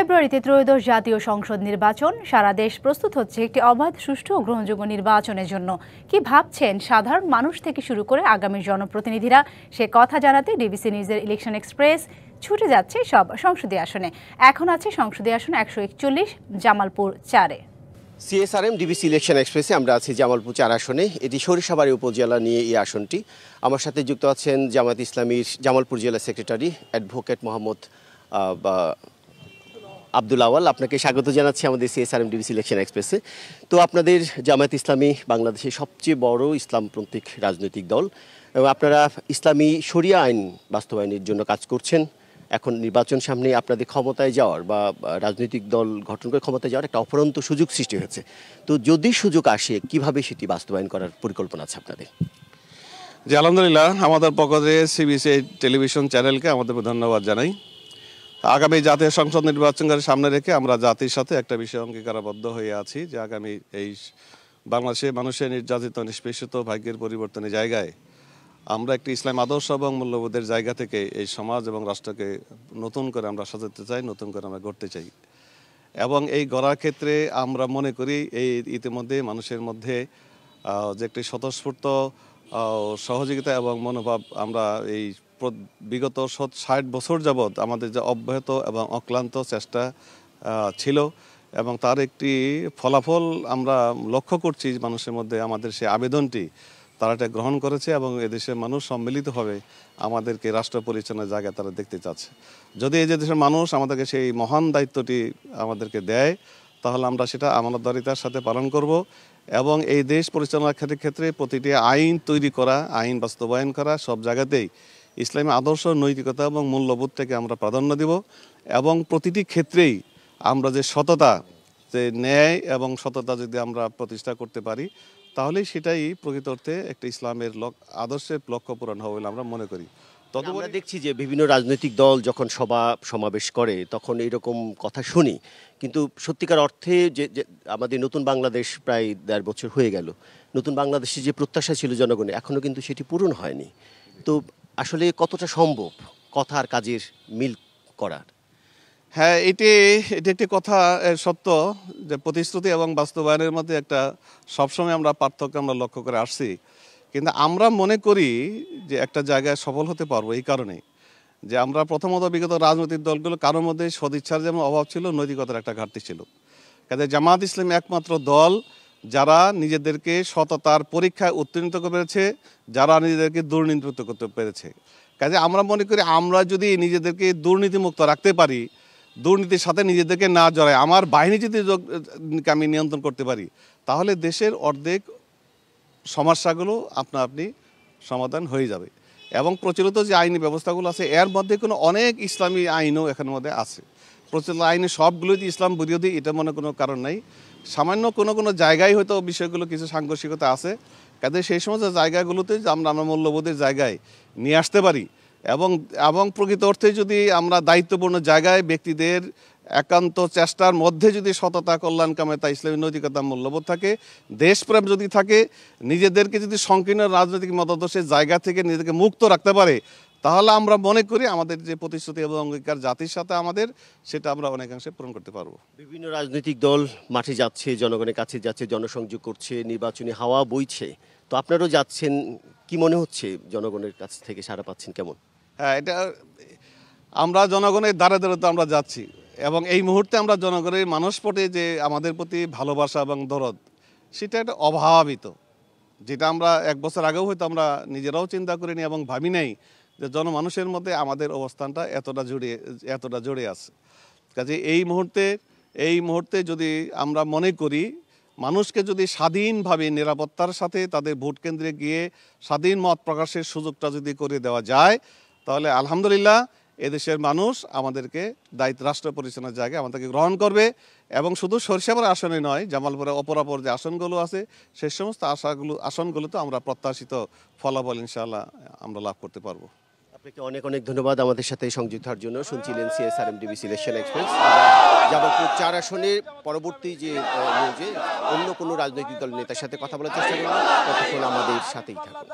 ফেব্রুয়ারিতে ত্রয়োদশ জাতীয় সংসদ নির্বাচন। সারা দেশ প্রস্তুত হচ্ছে একটি অবাধ, সুষ্ঠু ও গ্রহণযোগ্য নির্বাচনের জন্য। কি ভাবছেন সাধারণ মানুষ থেকে শুরু করে আগামী জনপ্রতিনিধিরা, সে কথা জানাতে ডিবিসি নিউজের ইলেকশন এক্সপ্রেস ছুটে যাচ্ছে সব সংসদীয় আসনে। এখন আছে সংসদীয় আসন 141, জামালপুর 4-এ। সিএসআরএম ডিবিসি ইলেকশন এক্সপ্রেসে আমরা আছি জামালপুর 4 আসনে। এটি সরিষাবাড়ী উপজেলা নিয়ে এই আসনটি। আমার সাথে যুক্ত আছেন জামায়াত ইসলামীর জামালপুর জেলা সেক্রেটারি অ্যাডভোকেট মোহাম্মদ আব্দুল আওয়াল। আপনাকে স্বাগত জানাচ্ছি আমাদের সিএসআরএম ডিবিসি ইলেকশন এক্সপ্রেসে। তো আপনাদের জামায়াত ইসলামী বাংলাদেশের সবচেয়ে বড় ইসলামপন্থী রাজনৈতিক দল এবং আপনারা ইসলামী শরিয়া আইন বাস্তবায়নের জন্য কাজ করছেন। এখন নির্বাচন সামনে, আপনাদের ক্ষমতায় যাওয়ার বা রাজনৈতিক দল গঠন করে ক্ষমতায় যাওয়ার একটা অফুরন্ত সুযোগ সৃষ্টি হয়েছে। তো যদি সুযোগ আসে, কিভাবে সেটি বাস্তবায়ন করার পরিকল্পনা আছে আপনাদের? জি, আলহামদুলিল্লাহ, আমাদের পক্ষ থেকে সিবিসি টেলিভিশন চ্যানেলকে আমাদের ধন্যবাদ জানাই। আগামী জাতীয় সংসদ নির্বাচনকে সামনে রেখে আমরা জাতির সাথে একটা বিষয় অঙ্গীকারাবদ্ধ হয়ে আছি যে আগামী এই বাংলাদেশের মানুষের নির্যাতিত নিষ্পেষিত ভাগ্যের পরিবর্তনের জায়গায় আমরা একটি ইসলাম আদর্শ এবং মূল্যবোধের জায়গা থেকে এই সমাজ এবং রাষ্ট্রকে নতুন করে আমরা সাজাতে চাই, নতুন করে আমরা গড়তে চাই। এবং এই গড়ার ক্ষেত্রে আমরা মনে করি এই ইতিমধ্যে মানুষের মধ্যে যে একটি স্বতঃস্ফূর্ত সহযোগিতা এবং মনোভাব আমরা এই বিগত 60 বছর যাবৎ আমাদের যে অব্যাহত এবং অক্লান্ত চেষ্টা ছিল এবং তার একটি ফলাফল আমরা লক্ষ্য করছি মানুষের মধ্যে। আমাদের সেই আবেদনটি তারা এটা গ্রহণ করেছে এবং এদেশের মানুষ সম্মিলিতভাবে আমাদেরকে রাষ্ট্র পরিচালনার জায়গায় তারা দেখতে চাচ্ছে। যদি এই যে দেশের মানুষ আমাদেরকে সেই মহান দায়িত্বটি আমাদেরকে দেয়, তাহলে আমরা সেটা আমানতদারিতার সাথে পালন করব এবং এই দেশ পরিচালনার ক্ষেত্রে প্রতিটি আইন তৈরি করা, আইন বাস্তবায়ন করা, সব জায়গাতেই ইসলামী আদর্শ, নৈতিকতা এবং মূল্যবোধটাকে আমরা প্রাধান্য দেব এবং প্রতিটি ক্ষেত্রেই আমরা যে সততা, যে ন্যায় এবং সততা যদি আমরা প্রতিষ্ঠা করতে পারি, তাহলেই সেটাই প্রকৃত অর্থে একটা ইসলামের আদর্শের লক্ষ্য পূরণ হবে বলে আমরা মনে করি। আমরা দেখছি যে বিভিন্ন রাজনৈতিক দল যখন সমাবেশ করে তখন এইরকম কথা শুনি, কিন্তু সত্যিকার অর্থে যে আমাদের নতুন বাংলাদেশ প্রায় 1.5 বছর হয়ে গেল, নতুন বাংলাদেশের যে প্রত্যাশা ছিল জনগণের, এখনও কিন্তু সেটি পূরণ হয়নি। তো আসলে কতটা সম্ভব কথা আর কাজের মিল করার? হ্যাঁ, এটি একটি কথা সত্য যে প্রতিশ্রুতি এবং বাস্তবায়নের মধ্যে একটা সবসময় আমরা পার্থক্য আমরা লক্ষ্য করে আসছি। কিন্তু আমরা মনে করি যে একটা জায়গায় সফল হতে পারবো এই কারণে যে আমরা প্রথমত বিগত রাজনৈতিক দলগুলো কারোর মধ্যে সদিচ্ছার যেমন অভাব ছিল, নৈতিকতার একটা ঘাটতি ছিল। কাজে জামায়াত ইসলামী একমাত্র দল যারা নিজেদেরকে সততার পরীক্ষায় উত্তীর্ণ করতে পেরেছে, যারা নিজেদেরকে দুর্নীতিমুক্ত করতে পেরেছে। কাজে আমরা মনে করি আমরা যদি নিজেদেরকে দুর্নীতিমুক্ত রাখতে পারি, দুর্নীতির সাথে নিজেদেরকে না জড়ায়, আমার বাহিনী যদি আমি নিয়ন্ত্রণ করতে পারি, তাহলে দেশের অর্ধেক সমস্যাগুলো আপনি সমাধান হয়ে যাবে। এবং প্রচলিত যে আইনি ব্যবস্থাগুলো আছে এর মধ্যে কোনো অনেক ইসলামী আইনও এখানের মধ্যে আছে। প্রচলিত আইনে সবগুলোই ইসলাম বিরোধী এটা মনে কোনো কারণ নাই। সামান্য কোনো জায়গায় হয়তো বিষয়গুলো কিছু সাংঘর্ষিকতা আছে, কাজে সেই সমস্ত জায়গাগুলোতে আমরা মূল্যবোধের জায়গায় নিয়ে আসতে পারি এবং প্রকৃত অর্থে যদি আমরা দায়িত্বপূর্ণ জায়গায় ব্যক্তিদের একান্ত চেষ্টার মধ্যে যদি সততা, কল্যাণকামিতা, ইসলামী নৈতিকতা, মূল্যবোধ থাকে, দেশপ্রেম যদি থাকে, নিজেদেরকে যদি সংকীর্ণ রাজনৈতিক মতাদর্শের জায়গা থেকে নিজেদেরকে মুক্ত রাখতে পারে, তাহলে আমরা মনে করি আমাদের যে প্রতিশ্রুতি এবং অঙ্গীকার জাতির সাথে আমাদের, সেটা আমরা অনেকাংশে পূরণ করতে পারবো। বিভিন্ন রাজনৈতিক দল মাঠে যাচ্ছে, জনগণের কাছে যাচ্ছে, জনসংযোগ করছে, নির্বাচনী হাওয়া বইছে। তো আপনারাও যাচ্ছেন, কি মনে হচ্ছে জনগণের কাছ থেকে সাড়া পাচ্ছেন কেমন? হ্যাঁ, এটা আমরা জনগণের দ্বারে দ্বারে তো আমরা যাচ্ছি এবং এই মুহূর্তে আমরা জনগণের মানসপটে যে আমাদের প্রতি ভালোবাসা এবং দরদ, সেটা একটা অভাবিত, যেটা আমরা 1 বছর আগেও হয়তো আমরা নিজেরাও চিন্তা করিনি এবং ভাবি নাই যে জনমানুষের মধ্যে আমাদের অবস্থানটা এতটা জড়ে আছে। কাজে এই মুহূর্তে যদি আমরা মনে করি মানুষকে যদি স্বাধীনভাবে নিরাপত্তার সাথে তাদের ভোট কেন্দ্রে গিয়ে স্বাধীন মত প্রকাশের সুযোগটা যদি করে দেওয়া যায়, তাহলে আলহামদুলিল্লাহ এদেশের মানুষ আমাদেরকে রাষ্ট্র পরিচালনার জায়গায় আমাদেরকে গ্রহণ করবে এবং শুধু সরিষাবাড়ী আসনে নয়, জামালপুরে অপরাপর যে আসনগুলো আছে সেই সমস্ত আসনগুলোতে আমরা প্রত্যাশিত ফলাফল ইনশাআল্লাহ আমরা লাভ করতে পারবো। আপনাকে অনেক অনেক ধন্যবাদ আমাদের সাথে সংযুক্ত হওয়ার জন্য। শুনছিলেন CSRM DBC election express. Jamalpur 4 আসনের পরবর্তী যে নিউজে অন্য কোনো রাজনৈতিক দলের নেতার সাথে কথা বলার চেষ্টা করব, ততক্ষণ আমাদের সাথেই থাকুন।